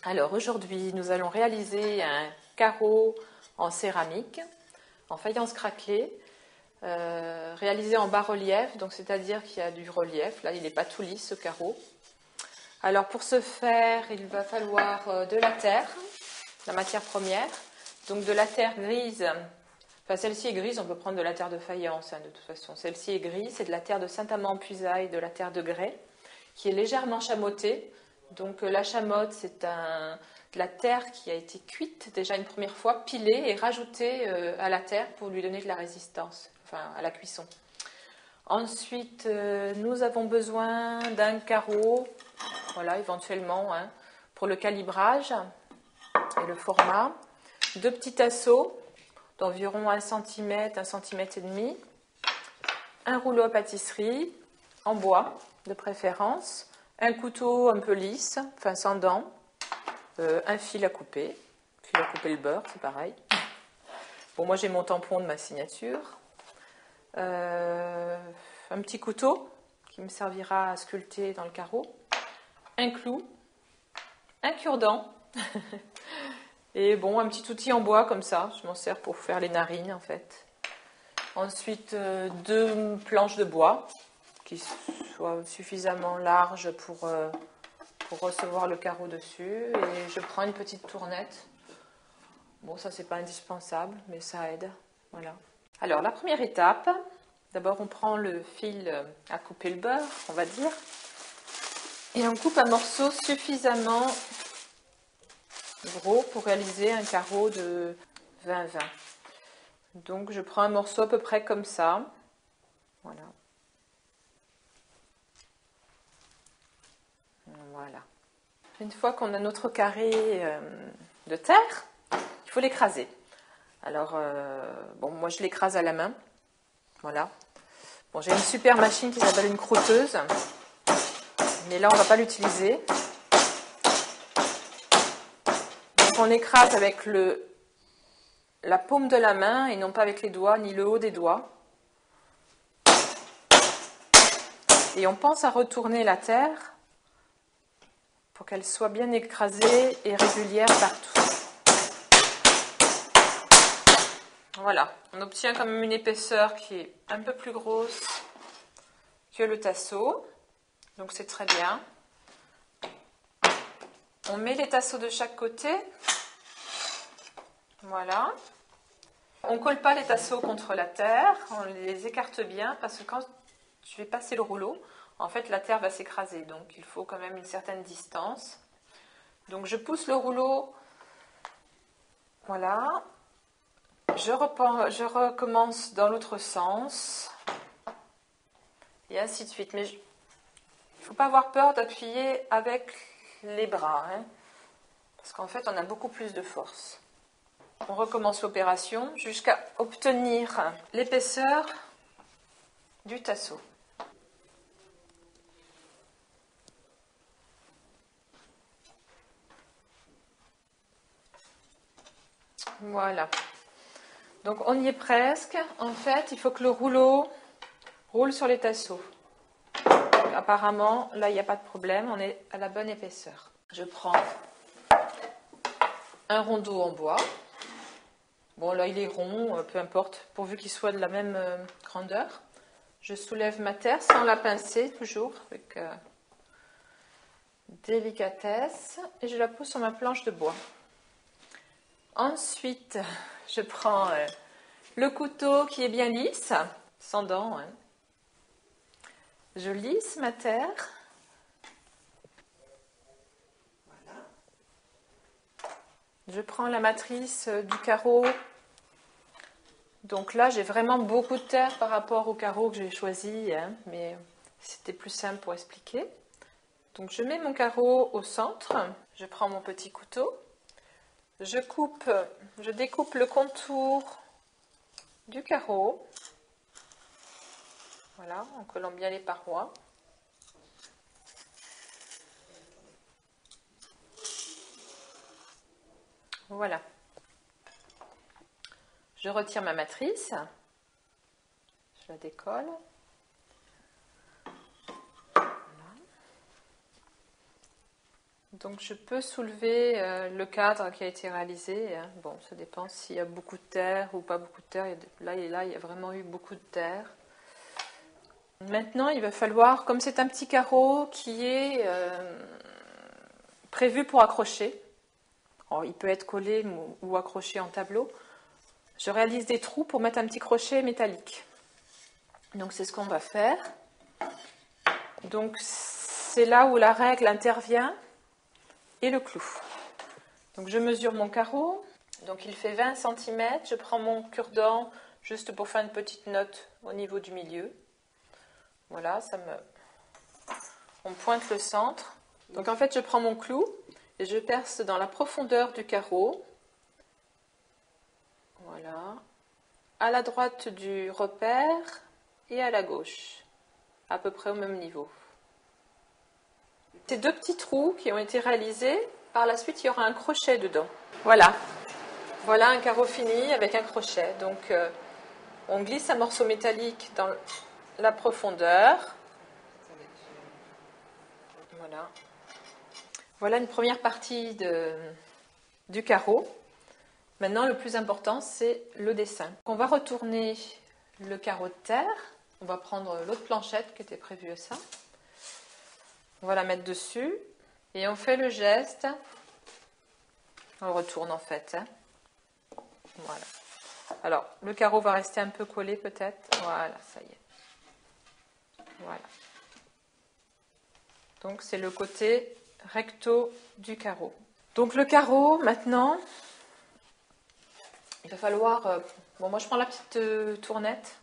Alors aujourd'hui, nous allons réaliser un carreau en céramique, en faïence craquelée, réalisé en bas-relief, donc c'est-à-dire qu'il y a du relief. Là, il n'est pas tout lisse ce carreau. Alors pour ce faire, il va falloir de la terre, la matière première, donc de la terre grise. Enfin, celle-ci est grise, on peut prendre de la terre de faïence, de toute façon. Celle-ci est grise, c'est de la terre de Saint-Amand-en-Puisaye, de la terre de grès, qui est légèrement chamottée. Donc la chamotte, c'est de la terre qui a été cuite déjà une première fois, pilée et rajoutée à la terre pour lui donner de la résistance, enfin à la cuisson. Ensuite, nous avons besoin d'un carreau, voilà, éventuellement, pour le calibrage et le format. 2 petits tasseaux d'environ 1 cm, 1 cm et demi. Un rouleau à pâtisserie, en bois de préférence. Un couteau un peu lisse, enfin sans dents. Un fil à couper le beurre, c'est pareil. Bon, moi j'ai mon tampon de ma signature. Un petit couteau qui me servira à sculpter dans le carreau. Un clou. Un cure-dent. Et bon, un petit outil en bois comme ça. Je m'en sers pour faire les narines en fait. Ensuite, 2 planches de bois qui soient suffisamment larges pour recevoir le carreau dessus. Et je prends une petite tournette. Bon, ça c'est pas indispensable, mais ça aide. Voilà. Alors, la première étape, d'abord on prend le fil à couper le beurre, on va dire, et on coupe un morceau suffisamment gros pour réaliser un carreau de 20-20. Donc je prends un morceau à peu près comme ça. Voilà. Voilà. Une fois qu'on a notre carré de terre, il faut l'écraser. Alors, bon, moi je l'écrase à la main. Voilà. Bon, j'ai une super machine qui s'appelle une croûteuse. Mais là, on ne va pas l'utiliser. Donc on écrase avec la paume de la main et non pas avec les doigts, ni le haut des doigts. Et on pense à retourner la terre pour qu'elle soit bien écrasée et régulière partout. Voilà, on obtient quand même une épaisseur qui est un peu plus grosse que le tasseau, donc c'est très bien. On met les tasseaux de chaque côté, voilà. On ne colle pas les tasseaux contre la terre, on les écarte bien parce que quand je vais passer le rouleau, en fait la terre va s'écraser, donc il faut quand même une certaine distance. Donc je pousse le rouleau, voilà. Je recommence dans l'autre sens, et ainsi de suite. Mais il ne faut pas avoir peur d'appuyer avec les bras, parce qu'en fait, on a beaucoup plus de force. On recommence l'opération jusqu'à obtenir l'épaisseur du tasseau. Voilà. Donc on y est presque. En fait, il faut que le rouleau roule sur les tasseaux. Apparemment, là, il n'y a pas de problème. On est à la bonne épaisseur. Je prends un rondeau en bois. Bon, là, il est rond, peu importe, pourvu qu'il soit de la même grandeur. Je soulève ma terre sans la pincer, toujours, avec délicatesse. Et je la pose sur ma planche de bois. Ensuite, je prends le couteau qui est bien lisse, sans dents. Je lisse ma terre. Voilà. Je prends la matrice du carreau. Donc là, j'ai vraiment beaucoup de terre par rapport au carreau que j'ai choisi, mais c'était plus simple pour expliquer. Donc je mets mon carreau au centre. Je prends mon petit couteau. Je découpe le contour du carreau, voilà, en collant bien les parois. Voilà. Je retire ma matrice, je la décolle. Voilà. Donc je peux soulever le cadre qui a été réalisé. Hein. Bon, ça dépend s'il y a beaucoup de terre ou pas beaucoup de terre. Là, il y a vraiment eu beaucoup de terre. Maintenant, il va falloir, comme c'est un petit carreau qui est prévu pour accrocher, alors, il peut être collé ou accroché en tableau, je réalise des trous pour mettre un petit crochet métallique. Donc c'est ce qu'on va faire. Donc c'est là où la règle intervient et le clou. Donc je mesure mon carreau, donc il fait 20 cm, je prends mon cure-dent juste pour faire une petite note au niveau du milieu. Voilà, on pointe le centre. Donc en fait je prends mon clou et je perce dans la profondeur du carreau. Voilà, à la droite du repère et à la gauche, à peu près au même niveau. Ces deux petits trous qui ont été réalisés, par la suite il y aura un crochet dedans. Voilà, voilà un carreau fini avec un crochet. Donc on glisse un morceau métallique dans la profondeur. Voilà. Voilà une première partie du carreau. Maintenant, le plus important, c'est le dessin. On va retourner le carreau de terre. On va prendre l'autre planchette qui était prévue à ça. On va la mettre dessus. Et on fait le geste. On le retourne en fait. Hein. Voilà. Alors, le carreau va rester un peu collé peut-être. Voilà, ça y est. Voilà. Donc, c'est le côté recto du carreau. Donc, le carreau, maintenant, il va falloir... bon, moi, je prends la petite tournette,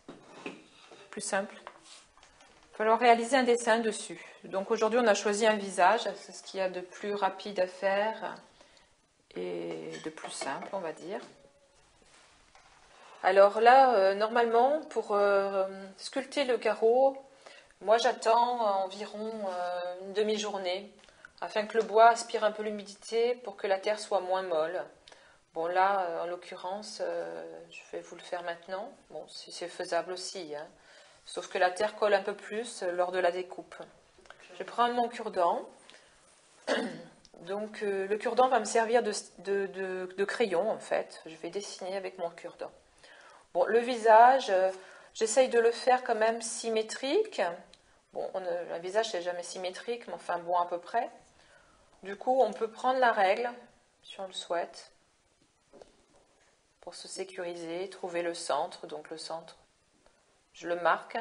plus simple. Il va falloir réaliser un dessin dessus. Donc, aujourd'hui, on a choisi un visage. C'est ce qu'il y a de plus rapide à faire et de plus simple, on va dire. Alors là, normalement, pour sculpter le carreau, moi, j'attends environ une demi-journée afin que le bois aspire un peu l'humidité pour que la terre soit moins molle. Bon, là, en l'occurrence, je vais vous le faire maintenant. Bon, si c'est faisable aussi, hein. Sauf que la terre colle un peu plus lors de la découpe. Je vais prendre mon cure-dent. Donc, le cure-dent va me servir de crayon, en fait. Je vais dessiner avec mon cure-dent. Bon, le visage, j'essaye de le faire quand même symétrique. Bon, un visage, c'est jamais symétrique, mais enfin, bon, à peu près. Du coup, on peut prendre la règle, si on le souhaite, pour se sécuriser, trouver le centre. Donc, le centre, je le marque.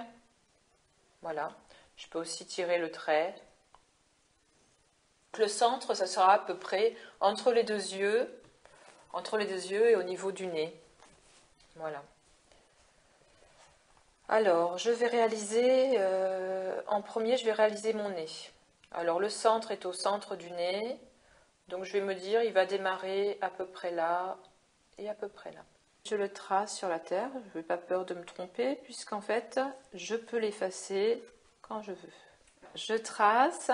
Voilà. Je peux aussi tirer le trait. Le centre, ça sera à peu près entre les deux yeux et au niveau du nez. Voilà. Alors, je vais réaliser, en premier, je vais réaliser mon nez. Alors, le centre est au centre du nez. Donc, je vais me dire, il va démarrer à peu près là et à peu près là. Je le trace sur la terre. Je n'ai pas peur de me tromper, puisqu'en fait, je peux l'effacer quand je veux. Je trace,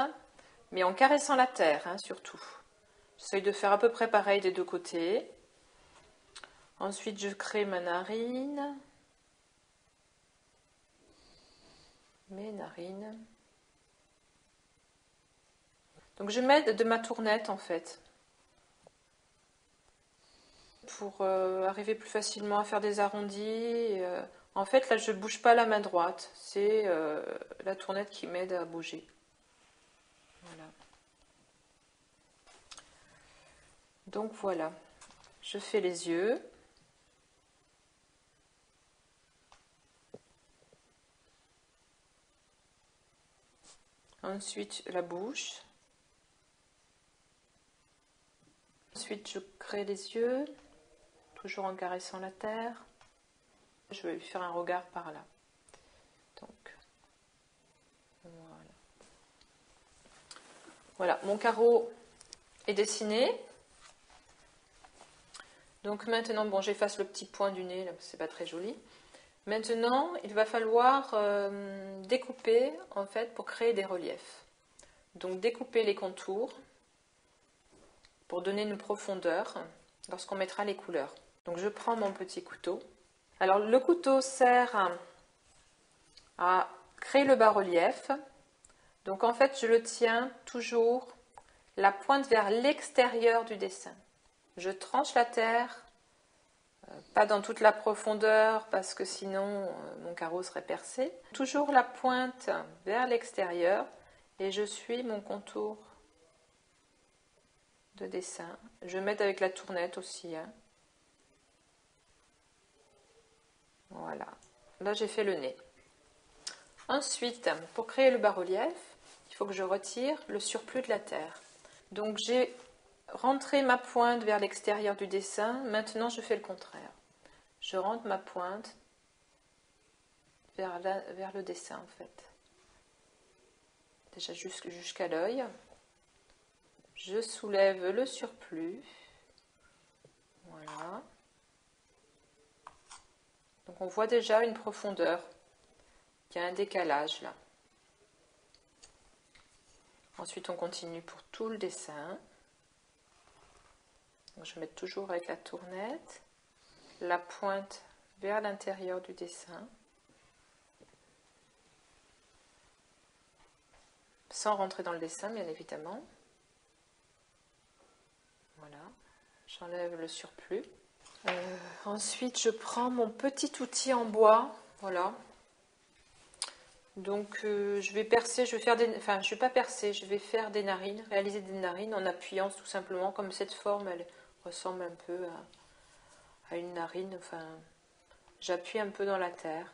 mais en caressant la terre, hein, surtout. J'essaye de faire à peu près pareil des deux côtés. Ensuite, je crée ma narine. Mes narines. Donc je m'aide de ma tournette en fait pour arriver plus facilement à faire des arrondis. En fait là je ne bouge pas la main droite, c'est la tournette qui m'aide à bouger. Voilà. Donc voilà, je fais les yeux. Ensuite la bouche. Ensuite, je crée les yeux, toujours en caressant la terre. Je vais lui faire un regard par là. Donc, voilà. Voilà, mon carreau est dessiné. Donc maintenant, bon, j'efface le petit point du nez, là, c'est pas très joli. Maintenant, il va falloir découper, en fait, pour créer des reliefs. Donc, découper les contours pour donner une profondeur lorsqu'on mettra les couleurs. Donc je prends mon petit couteau. Alors le couteau sert à créer le bas-relief. Donc en fait je le tiens toujours la pointe vers l'extérieur du dessin. Je tranche la terre, pas dans toute la profondeur parce que sinon mon carreau serait percé. Toujours la pointe vers l'extérieur et je suis mon contour de dessin. Je vais mettre avec la tournette aussi. Hein. Voilà. Là j'ai fait le nez. Ensuite, pour créer le bas-relief, il faut que je retire le surplus de la terre. Donc j'ai rentré ma pointe vers l'extérieur du dessin. Maintenant je fais le contraire. Je rentre ma pointe vers le dessin en fait. Déjà jusqu'à l'œil. Je soulève le surplus. Voilà. Donc on voit déjà une profondeur. Il y a un décalage là. Ensuite on continue pour tout le dessin. Donc, je vais mettre toujours avec la tournette. La pointe vers l'intérieur du dessin. Sans rentrer dans le dessin bien évidemment. Voilà. J'enlève le surplus. Ensuite je prends mon petit outil en bois. Voilà. Donc je vais percer, je vais faire des, enfin je vais pas percer, je vais faire des narines, réaliser des narines en appuyant tout simplement, comme cette forme elle ressemble un peu à une narine, enfin j'appuie un peu dans la terre.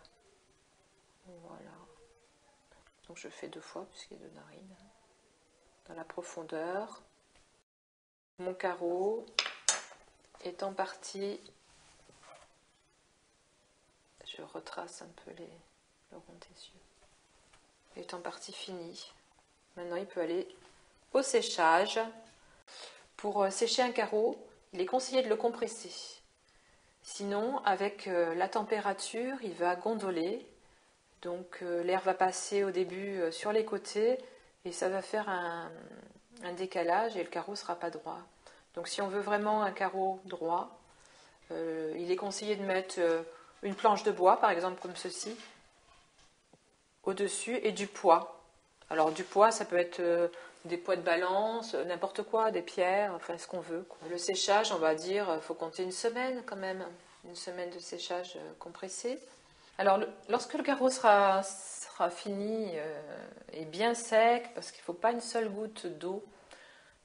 Voilà. Donc je fais 2 fois puisqu'il y a 2 narines. Dans la profondeur. Mon carreau est en partie, je retrace un peu le rond des yeux. Est en partie fini. Maintenant, il peut aller au séchage. Pour sécher un carreau, il est conseillé de le compresser. Sinon, avec la température, il va gondoler. Donc, l'air va passer au début sur les côtés et ça va faire un décalage et le carreau ne sera pas droit. Donc, si on veut vraiment un carreau droit, il est conseillé de mettre une planche de bois, par exemple comme ceci, au-dessus et du poids. Alors du poids, ça peut être des poids de balance, n'importe quoi, des pierres, enfin ce qu'on veut. Le séchage, on va dire, il faut compter une semaine quand même, une semaine de séchage compressé. Alors lorsque le carreau sera fini et bien sec, parce qu'il ne faut pas une seule goutte d'eau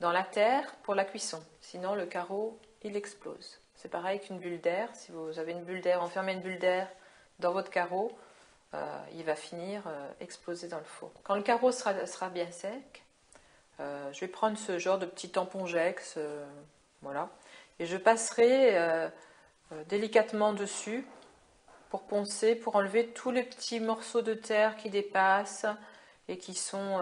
dans la terre pour la cuisson, sinon le carreau il explose. C'est pareil qu'une bulle d'air, si vous avez une bulle d'air, enfermez une bulle d'air dans votre carreau, il va finir exploser dans le four. Quand le carreau sera bien sec, je vais prendre ce genre de petit tampon Jex, voilà, et je passerai délicatement dessus pour poncer, pour enlever tous les petits morceaux de terre qui dépassent et qui font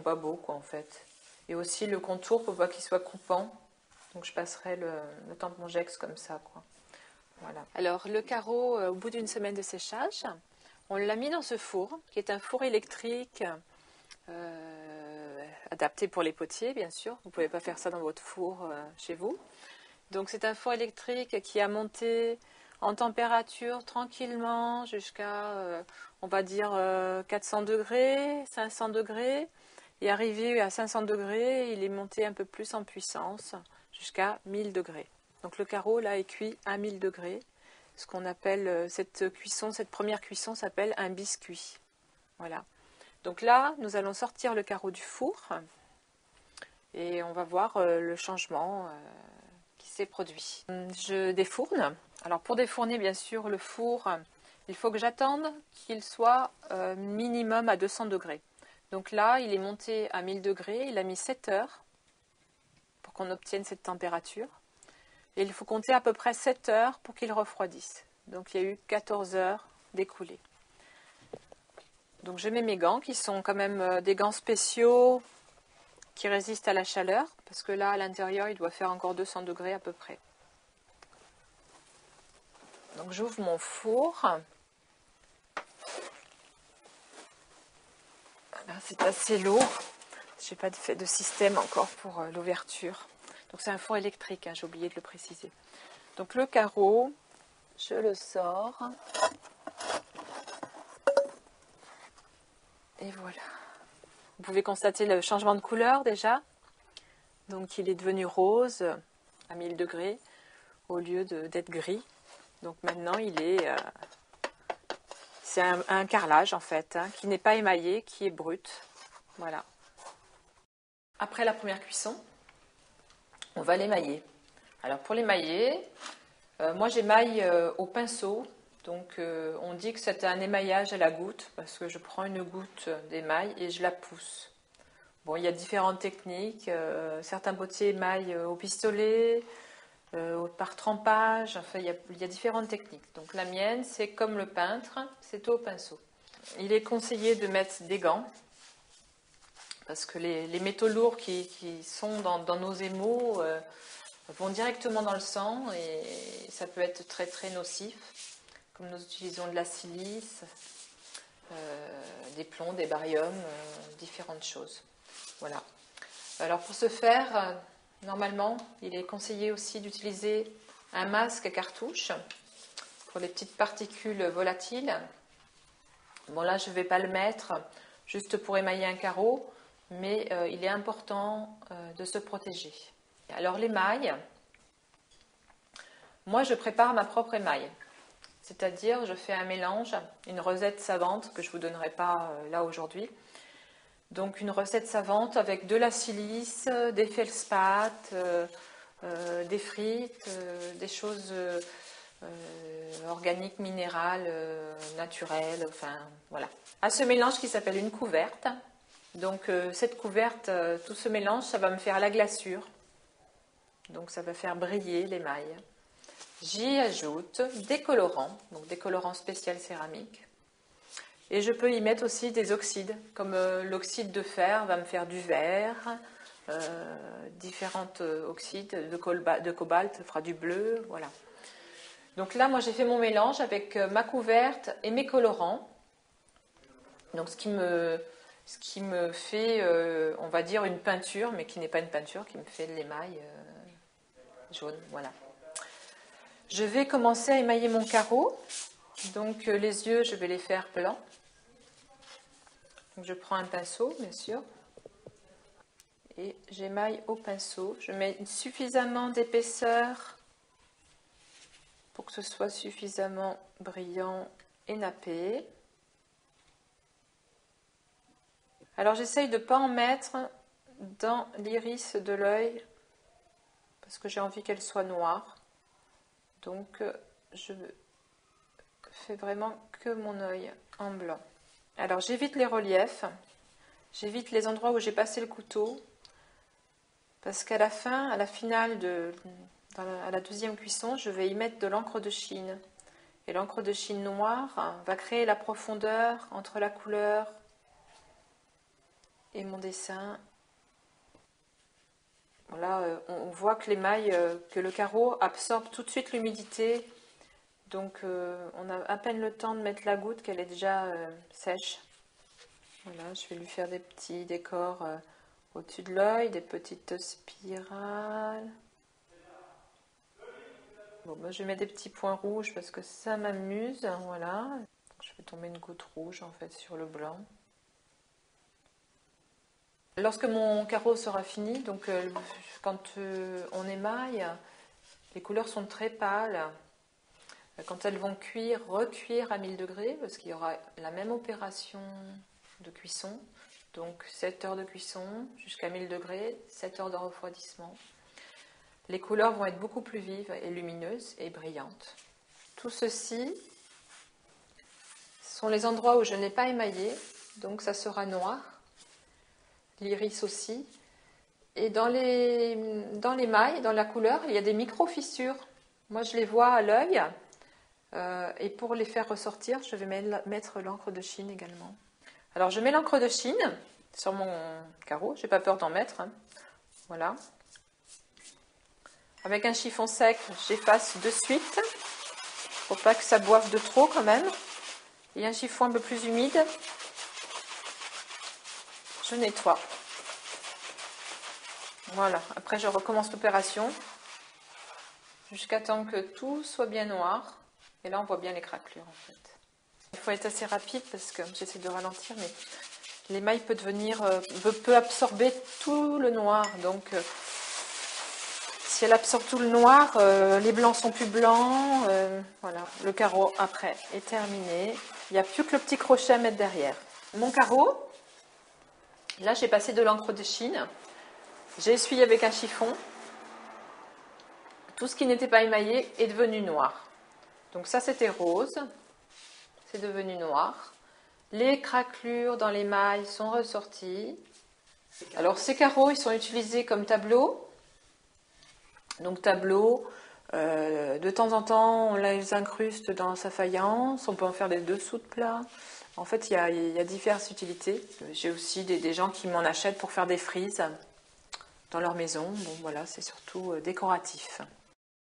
pas beau quoi en fait. Et aussi le contour pour pas qu'il soit coupant. Donc je passerai le tampon Jex comme ça quoi. Voilà. Alors le carreau, au bout d'une semaine de séchage, on l'a mis dans ce four, qui est un four électrique adapté pour les potiers, bien sûr. Vous ne pouvez pas faire ça dans votre four chez vous. Donc c'est un four électrique qui a monté en température tranquillement jusqu'à, on va dire, 400 degrés, 500 degrés. Et arrivé à 500 degrés, il est monté un peu plus en puissance, jusqu'à 1000 degrés. Donc le carreau là est cuit à 1000 degrés. Ce qu'on appelle cette cuisson, cette première cuisson s'appelle un biscuit. Voilà. Donc là, nous allons sortir le carreau du four et on va voir le changement qui s'est produit. Je défourne. Alors pour défourner bien sûr le four, il faut que j'attende qu'il soit minimum à 200 degrés. Donc là, il est monté à 1000 degrés, il a mis 7 heures pour qu'on obtienne cette température. Et il faut compter à peu près 7 heures pour qu'il refroidisse. Donc il y a eu 14 heures d'écoulées. Donc je mets mes gants qui sont quand même des gants spéciaux qui résistent à la chaleur. Parce que là, à l'intérieur, il doit faire encore 200 degrés à peu près. Donc j'ouvre mon four. Là, c'est assez lourd. Je n'ai pas fait de système encore pour l'ouverture. Donc c'est un four électrique, hein, j'ai oublié de le préciser. Donc le carreau, je le sors. Et voilà. Vous pouvez constater le changement de couleur déjà. Donc il est devenu rose à 1000 degrés au lieu d'être gris. Donc maintenant c'est un carrelage en fait, hein, qui n'est pas émaillé, qui est brut. Voilà. Après la première cuisson, on va l'émailler. Alors pour l'émailler, moi j'émaille au pinceau. Donc on dit que c'est un émaillage à la goutte parce que je prends une goutte d'émail et je la pousse. Bon, il y a différentes techniques. Certains potiers émaillent au pistolet, par trempage. Enfin, il y a différentes techniques. Donc la mienne, c'est comme le peintre, c'est au pinceau. Il est conseillé de mettre des gants parce que les métaux lourds qui sont dans nos émaux vont directement dans le sang et ça peut être très très nocif. Comme nous utilisons de la silice, des plombs, des bariums, différentes choses. Voilà. Alors pour ce faire, normalement, il est conseillé aussi d'utiliser un masque à cartouche pour les petites particules volatiles. Bon là, je ne vais pas le mettre juste pour émailler un carreau, mais il est important de se protéger. Alors l'émail, moi je prépare ma propre émail. C'est-à-dire, je fais un mélange, une recette savante que je ne vous donnerai pas là aujourd'hui. Donc, une recette savante avec de la silice, des feldspaths, des frites, des choses organiques, minérales, naturelles, enfin, voilà. À ce mélange qui s'appelle une couverte. Donc, cette couverte, tout ce mélange, ça va me faire la glaçure. Donc, ça va faire briller l'émail. J'y ajoute des colorants, donc des colorants spéciaux céramiques. Et je peux y mettre aussi des oxydes, comme l'oxyde de fer va me faire du verre, différents oxydes de cobalt fera du bleu, voilà. Donc là, moi j'ai fait mon mélange avec ma couverte et mes colorants. Donc ce qui me fait, on va dire, une peinture, mais qui n'est pas une peinture, qui me fait de l'émail jaune, voilà. Je vais commencer à émailler mon carreau. Donc les yeux, je vais les faire blancs. Donc, je prends un pinceau, bien sûr. Et j'émaille au pinceau. Je mets suffisamment d'épaisseur pour que ce soit suffisamment brillant et nappé. Alors j'essaye de ne pas en mettre dans l'iris de l'œil parce que j'ai envie qu'elle soit noire. Donc je fais vraiment que mon œil en blanc. Alors j'évite les reliefs, j'évite les endroits où j'ai passé le couteau, parce qu'à la fin, à la finale, à la deuxième cuisson, je vais y mettre de l'encre de Chine. Et l'encre de Chine noire va créer la profondeur entre la couleur et mon dessin. Là, on voit que l'émail, que le carreau absorbe tout de suite l'humidité. Donc on a à peine le temps de mettre la goutte qu'elle est déjà sèche. Voilà, je vais lui faire des petits décors au-dessus de l'œil, des petites spirales. Bon, moi je vais mettre des petits points rouges parce que ça m'amuse. Voilà, je vais tomber une goutte rouge en fait sur le blanc. Lorsque mon carreau sera fini, donc quand on émaille, les couleurs sont très pâles. Quand elles vont cuire, recuire à 1000 degrés, parce qu'il y aura la même opération de cuisson, donc 7 heures de cuisson jusqu'à 1000 degrés, 7 heures de refroidissement. Les couleurs vont être beaucoup plus vives et lumineuses et brillantes. Tout ceci sont les endroits où je n'ai pas émaillé, donc ça sera noir. L'iris aussi. Et dans l'émail, dans la couleur, il y a des micro-fissures. Moi, je les vois à l'œil. Et pour les faire ressortir, je vais mettre l'encre de Chine également. Alors, je mets l'encre de Chine sur mon carreau. Je n'ai pas peur d'en mettre. Hein. Voilà. Avec un chiffon sec, j'efface de suite. Pour pas que ça boive de trop quand même. Et un chiffon un peu plus humide. Je nettoie. Voilà, après je recommence l'opération jusqu'à temps que tout soit bien noir. Et là on voit bien les craquelures en fait. Il faut être assez rapide parce que j'essaie de ralentir, mais l'émail peut absorber tout le noir. Donc, si elle absorbe tout le noir, les blancs sont plus blancs. Voilà, le carreau après est terminé. Il n'y a plus que le petit crochet à mettre derrière. Mon carreau, là j'ai passé de l'encre de Chine. J'ai essuyé avec un chiffon. Tout ce qui n'était pas émaillé est devenu noir. Donc ça c'était rose, c'est devenu noir. Les craquelures dans l'émail sont ressorties. Alors ces carreaux, ils sont utilisés comme tableaux. Donc tableau, de temps en temps, on les incruste dans sa faïence, on peut en faire des dessous de plat. En fait, il y a diverses utilités. J'ai aussi des gens qui m'en achètent pour faire des frises dans leur maison. Bon, voilà, c'est surtout décoratif.